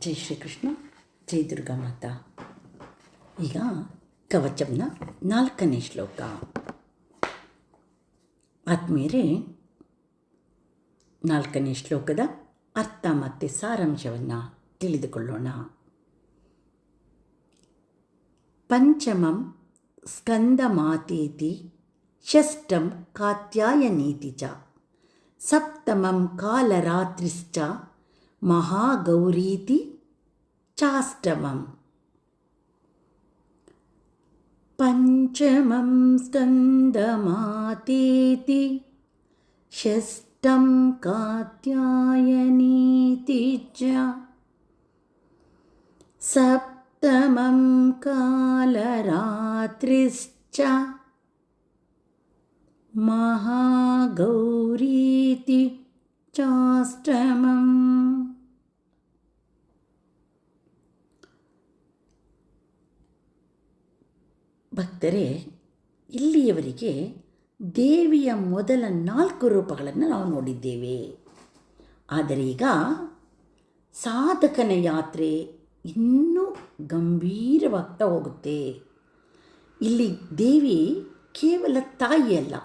ಜೈ ಶ್ರೀಕೃಷ್ಣ, ಜೈ ದುರ್ಗಾ ಮಾತಾ. ಈಗ ಕವಚಂನ 4ನೇ ಶ್ಲೋಕ. ಆತ್ಮೀಯರೇ, 4ನೇ ಶ್ಲೋಕದ ಅರ್ಥ ಮತ್ತು ಸಾರಾಂಶವನ್ನು ತಿಳಿದುಕೊಳ್ಳೋಣ. ಪಂಚಮಂ ಸ್ಕಂದಮಾತೇತಿ, ಷಷ್ಠಂ ಕಾತ್ಯಾಯನೀತಿ ಚ, ಸಪ್ತಮಂ ಕಾಲರಾತ್ರಿಶ್ಚ, ಮಹಾಗೌರೀತಿ ಚಾಷ್ಟಮಂ. ಪಂಚಮಂ ಸ್ಕಂದಮಾತೇತಿ, ಷಷ್ಠಂ ಕಾತ್ಯಾಯನೀತಿ ಚ, ಸಪ್ತಮಂ ಕಾಲರಾತ್ರಿಶ್ಚ, ಮಹಾಗೌರೀತಿ ಚಾಷ್ಟಮಂ. ಭಕ್ತರೇ, ಇಲ್ಲಿಯವರೆಗೆ ದೇವಿಯ ಮೊದಲ 4 ರೂಪಗಳನ್ನು ನಾವು ನೋಡಿದ್ದೇವೆ. ಆದರೆ ಈಗ ಸಾಧಕನ ಯಾತ್ರೆ ಇನ್ನೂ ಗಂಭೀರವಾಗ್ತಾ ಹೋಗುತ್ತೆ. ಇಲ್ಲಿ ದೇವಿ ಕೇವಲ ತಾಯಿಯಲ್ಲ,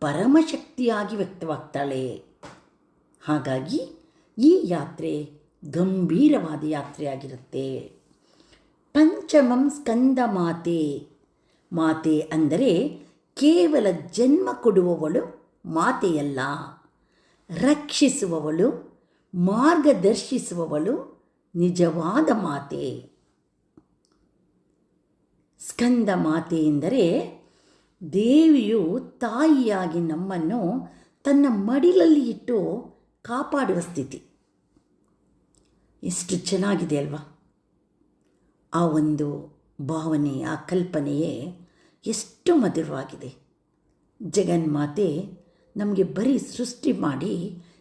ಪರಮಶಕ್ತಿಯಾಗಿ ವ್ಯಕ್ತವಾಗ್ತಾಳೆ. ಹಾಗಾಗಿ ಈ ಯಾತ್ರೆ ಗಂಭೀರವಾದ ಯಾತ್ರೆಯಾಗಿರುತ್ತೆ. ಪಂಚಮಂ ಸ್ಕಂದ ಮಾತೆ. ಮಾತೆ ಅಂದರೆ ಕೇವಲ ಜನ್ಮ ಕೊಡುವವಳು ಮಾತೆಯಲ್ಲ, ರಕ್ಷಿಸುವವಳು, ಮಾರ್ಗದರ್ಶಿಸುವವಳು ನಿಜವಾದ ಮಾತೆ. ಸ್ಕಂದ ಮಾತೆ ಎಂದರೆ ದೇವಿಯು ತಾಯಿಯಾಗಿ ನಮ್ಮನ್ನು ತನ್ನ ಮಡಿಲಲ್ಲಿ ಇಟ್ಟು ಕಾಪಾಡುವ ಸ್ಥಿತಿ. ಎಷ್ಟು ಚೆನ್ನಾಗಿದೆ ಅಲ್ವಾ? ಆ ಒಂದು ಭಾವನೆ, ಆ ಕಲ್ಪನೆಯೇ ಎಷ್ಟು ಮಧುರವಾಗಿದೆ. ಜಗನ್ಮಾತೆ ನಮಗೆ ಬರೀ ಸೃಷ್ಟಿ ಮಾಡಿ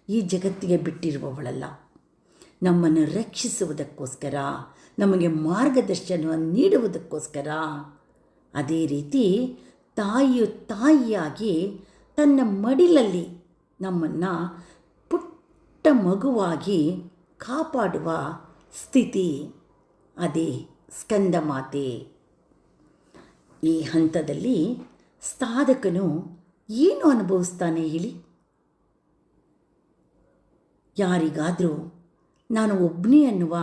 ಈ ಜಗತ್ತಿಗೆ ಬಿಟ್ಟಿರುವವಳಲ್ಲ, ನಮ್ಮನ್ನು ರಕ್ಷಿಸುವುದಕ್ಕೋಸ್ಕರ, ನಮಗೆ ಮಾರ್ಗದರ್ಶನವನ್ನು ನೀಡುವುದಕ್ಕೋಸ್ಕರ. ಅದೇ ರೀತಿ ತಾಯಿಯು ತಾಯಿಯಾಗಿ ತನ್ನ ಮಡಿಲಲ್ಲಿ ನಮ್ಮನ್ನು ಪುಟ್ಟ ಮಗುವಾಗಿ ಕಾಪಾಡುವ ಸ್ಥಿತಿ, ಅದೇ ಸ್ಕಂದ ಮಾತೆ. ಈ ಹಂತದಲ್ಲಿ ಸಾಧಕನು ಏನು ಅನುಭವಿಸ್ತಾನೆ ಹೇಳಿ? ಯಾರಿಗಾದರೂ ನಾನು ಒಬ್ಬನೇ ಅನ್ನುವ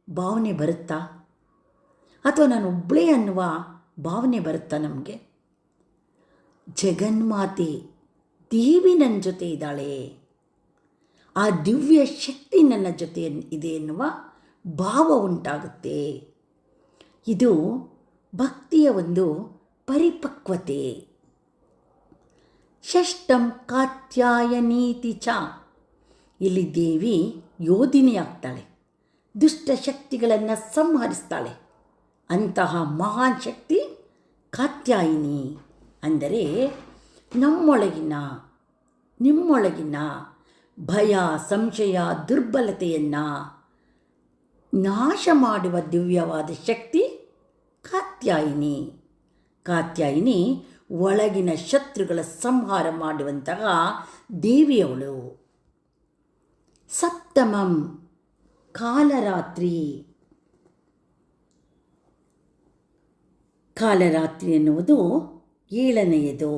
ಭಾವನೆ ಬರುತ್ತಾ? ಅಥವಾ ನಾನು ಒಬ್ಬಳೇ ಅನ್ನುವ ಭಾವನೆ ಬರುತ್ತಾ ನಮಗೆ? ಜಗನ್ಮಾತೆ ದೇವಿ ನನ್ನ ಜೊತೆ ಇದ್ದಾಳೆ, ಆ ದಿವ್ಯ ಶಕ್ತಿ ನನ್ನ ಜೊತೆ ಇದೆ ಎನ್ನುವ ಭಾವ ಉಂಟಾಗುತ್ತೆ. ಇದು ಭಕ್ತಿಯ ಒಂದು ಪರಿಪಕ್ವತೆ. ಷಷ್ಠಂ ಕಾತ್ಯಾಯನೀತಿ ಚ. ಇಲ್ಲಿ ದೇವಿ ಯೋಧಿನಿಯಾಗ್ತಾಳೆ, ದುಷ್ಟ ಶಕ್ತಿಗಳನ್ನು ಸಂಹರಿಸ್ತಾಳೆ. ಅಂತಹ ಮಹಾನ್ ಶಕ್ತಿ ಕಾತ್ಯಾಯಿನಿ. ಅಂದರೆ ನಿಮ್ಮೊಳಗಿನ ಭಯ, ಸಂಶಯ, ದುರ್ಬಲತೆಯನ್ನು ನಾಶ ಮಾಡುವ ದಿವ್ಯವಾದ ಶಕ್ತಿ ಕಾತ್ಯಾಯಿನಿ. ಕಾತ್ಯಾಯಿನಿ ಒಳಗಿನ ಶತ್ರುಗಳ ಸಂಹಾರ ಮಾಡುವಂತಹ ದೇವಿಯವಳು. ಸಪ್ತಮಂ ಕಾಲರಾತ್ರಿ. ಕಾಲರಾತ್ರಿ ಎನ್ನುವುದು 7ನೇಯದು.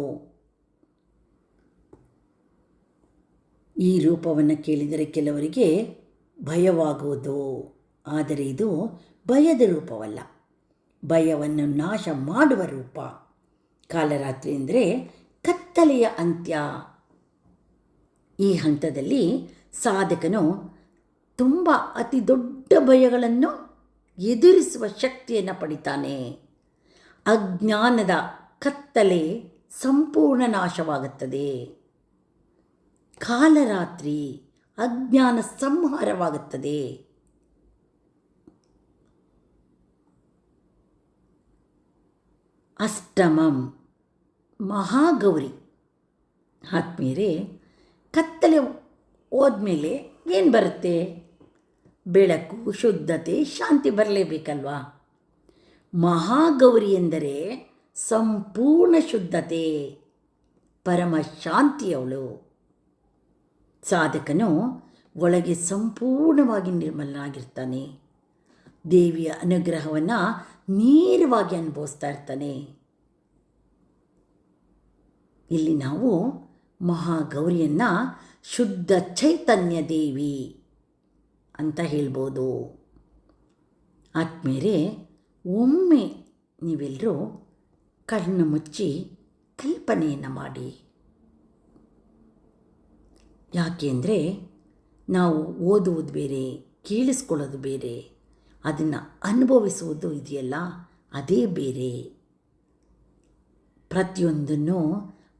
ಈ ರೂಪವನ್ನು ಕೇಳಿದರೆ ಕೆಲವರಿಗೆ ಭಯವಾಗುವುದು. ಆದರೆ ಇದು ಭಯದ ರೂಪವಲ್ಲ, ಭಯವನ್ನು ನಾಶ ಮಾಡುವ ರೂಪ. ಕಾಲರಾತ್ರಿ ಅಂದರೆ ಕತ್ತಲೆಯ ಅಂತ್ಯ. ಈ ಹಂತದಲ್ಲಿ ಸಾಧಕನು ತುಂಬ ಅತಿ ದೊಡ್ಡ ಭಯಗಳನ್ನು ಎದುರಿಸುವ ಶಕ್ತಿಯನ್ನು ಪಡಿತಾನೆ. ಅಜ್ಞಾನದ ಕತ್ತಲೆ ಸಂಪೂರ್ಣ ನಾಶವಾಗುತ್ತದೆ. ಕಾಲರಾತ್ರಿ ಅಜ್ಞಾನ ಸಂಹಾರವಾಗುತ್ತದೆ. ಅಷ್ಟಮಂ ಮಹಾಗೌರಿ. ಆತ್ಮೀಯರೇ, ಕತ್ತಲೆ ಹೋದ್ಮೇಲೆ ಏನು ಬರುತ್ತೆ? ಬೆಳಕು, ಶುದ್ಧತೆ, ಶಾಂತಿ ಬರಲೇಬೇಕಲ್ವಾ? ಮಹಾಗೌರಿ ಎಂದರೆ ಸಂಪೂರ್ಣ ಶುದ್ಧತೆ, ಪರಮ ಶಾಂತಿಯವಳು. ಸಾಧಕನು ಒಳಗೆ ಸಂಪೂರ್ಣವಾಗಿ ನಿರ್ಮಲನಾಗಿರ್ತಾನೆ. ದೇವಿಯ ಅನುಗ್ರಹವನ್ನು ನೇರವಾಗಿ ಅನುಭವಿಸ್ತಾ ಇರ್ತಾನೆ. ಇಲ್ಲಿ ನಾವು ಮಹಾಗೌರಿಯನ್ನು ಶುದ್ಧ ಚೈತನ್ಯ ದೇವಿ ಅಂತ ಹೇಳ್ಬೋದು. ಆದ್ಮೇಲೆ ಒಮ್ಮೆ ನೀವೆಲ್ಲರೂ ಕಣ್ಣು ಮುಚ್ಚಿ ಕಲ್ಪನೆಯನ್ನು ಮಾಡಿ. ಯಾಕೆಂದರೆ ನಾವು ಓದುವುದು ಬೇರೆ, ಕೇಳಿಸ್ಕೊಳ್ಳೋದು ಬೇರೆ, ಅದನ್ನು ಅನುಭವಿಸುವುದು ಇದೆಯಲ್ಲ ಅದೇ ಬೇರೆ. ಪ್ರತಿಯೊಂದನ್ನು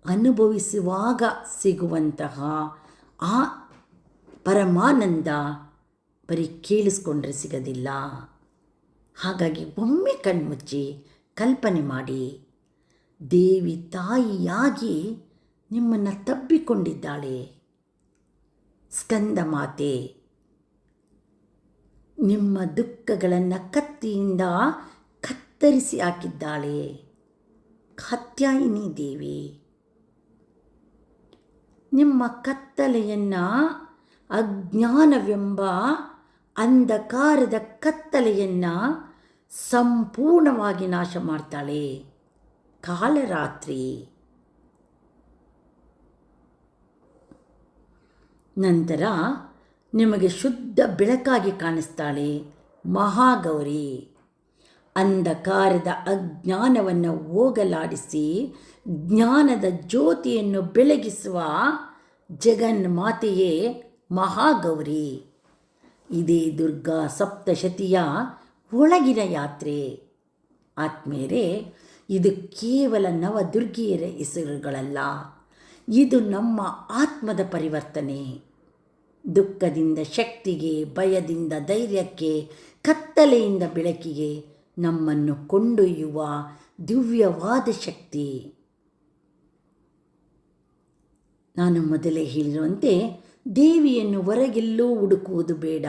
ಅನುಭವಿಸುವಾಗ ಸಿಗುವಂತಹ ಆ ಪರಮಾನಂದ ಬರೀ ಕೇಳಿಸ್ಕೊಂಡ್ರೆ ಸಿಗೋದಿಲ್ಲ. ಹಾಗಾಗಿ ಒಮ್ಮೆ ಕಣ್ಮುಚ್ಚಿ ಕಲ್ಪನೆ ಮಾಡಿ, ದೇವಿ ತಾಯಿಯಾಗಿ ನಿಮ್ಮನ್ನು ತಬ್ಬಿಕೊಂಡಿದ್ದಾಳೆ. ಸ್ಕಂದ ಮಾತೆ ನಿಮ್ಮ ದುಃಖಗಳನ್ನು ಕತ್ತಿಯಿಂದ ಕತ್ತರಿಸಿ ಹಾಕಿದ್ದಾಳೆ. ಕಾತ್ಯಾಯಿನಿ ದೇವಿ ನಿಮ್ಮ ಕತ್ತಲೆಯನ್ನು, ಅಜ್ಞಾನವೆಂಬ ಅಂಧಕಾರದ ಕತ್ತಲೆಯನ್ನು ಸಂಪೂರ್ಣವಾಗಿ ನಾಶ ಮಾಡ್ತಾಳೆ. ಕಾಲರಾತ್ರಿ ನಂತರ ನಿಮಗೆ ಶುದ್ಧ ಬೆಳಕಾಗಿ ಕಾಣಿಸ್ತಾಳೆ ಮಹಾಗೌರಿ. ಅಂಧಕಾರದ ಅಜ್ಞಾನವನ್ನು ಹೋಗಲಾಡಿಸಿ ಜ್ಞಾನದ ಜ್ಯೋತಿಯನ್ನು ಬೆಳಗಿಸುವ ಜಗನ್ಮಾತೆಯೇ ಮಹಾಗೌರಿ. ಇದೇ ದುರ್ಗಾ ಸಪ್ತಶತಿಯ ಒಳಗಿನ ಯಾತ್ರೆ. ಆತ್ಮೇಲೆ ಇದು ಕೇವಲ ನವದುರ್ಗಿಯರ ಹೆಸರುಗಳಲ್ಲ, ಇದು ನಮ್ಮ ಆತ್ಮದ ಪರಿವರ್ತನೆ. ದುಃಖದಿಂದ ಶಕ್ತಿಗೆ, ಭಯದಿಂದ ಧೈರ್ಯಕ್ಕೆ, ಕತ್ತಲೆಯಿಂದ ಬೆಳಕಿಗೆ ನಮ್ಮನ್ನು ಕೊಂಡೊಯ್ಯುವ ದಿವ್ಯವಾದ ಶಕ್ತಿ. ನಾನು ಮೊದಲೇ ಹೇಳಿರುವಂತೆ ದೇವಿಯನ್ನು ಹೊರಗೆಲ್ಲೂ ಹುಡುಕುವುದು ಬೇಡ.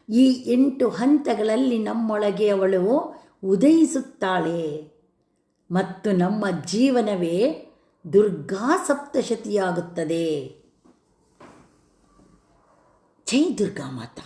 ಈ 8 ಹಂತಗಳಲ್ಲಿ ನಮ್ಮೊಳಗೆ ಅವಳು ಉದಯಿಸುತ್ತಾಳೆ ಮತ್ತು ನಮ್ಮ ಜೀವನವೇ ದುರ್ಗಾ ಸಪ್ತಶತಿಯಾಗುತ್ತದೆ. ಜೈ ದುರ್ಗಾ ಮಾತಾ.